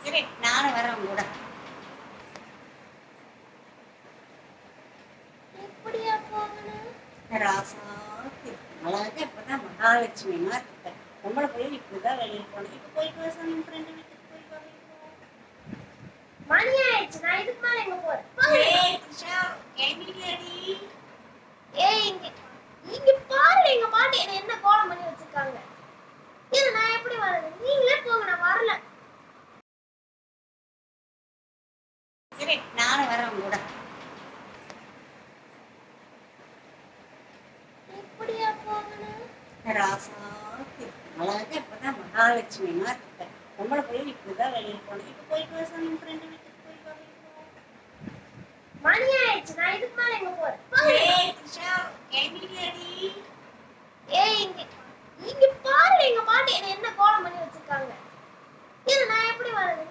சரி நானும் வரேன் உங்க கூட. எப்படியா போகணும்? ராசாத்தி அழகா இப்பதான் மகாலட்சுமி மாதிரி இருக்க. பொம்பளை பிள்ளைங்க இப்படிதான் வெளியே போகணும். இப்ப போயிட்டு வர சொன்ன ஃப்ரெண்டு வீட்டுக்கு போயிட்டு வரேன். மணி ஆயிடுச்சு, நான் இதுக்கு மேல எங்க போறேன்? ஏய் கிருஷ்ணா கிளம்பிட்டியாடி? ஏய் இங்க பாரு, எங்க பாட்டி என்ன கோலம் பண்ணி வச்சிருக்காங்க. இது நான் எப்படி வரது? நீங்களே போங்க, நான் வரல. சரி நானும் வரேன் உங்க கூட. எப்படியா போகணும்? ராசாத்தி அழகா இப்பதான் மகாலட்சுமி மாதிரி இருக்க. பொம்பளை பிள்ளைங்க இப்படிதான் வெளியே போகணும். இப்ப போயிட்டு வர சொன்ன ஃப்ரெண்டு வீட்டுக்கு போயிட்டு வரேன். மணி ஆயிடுச்சு, நான் இதுக்கு மேல எங்க போறேன்? ஏய் கிருஷ்ணா கிளம்பிட்டியாடி? ஏய் இங்க பாரு, எங்க பாட்டி என்ன கோலம் பண்ணி வச்சிருக்காங்க. இது நான் எப்படி வரது?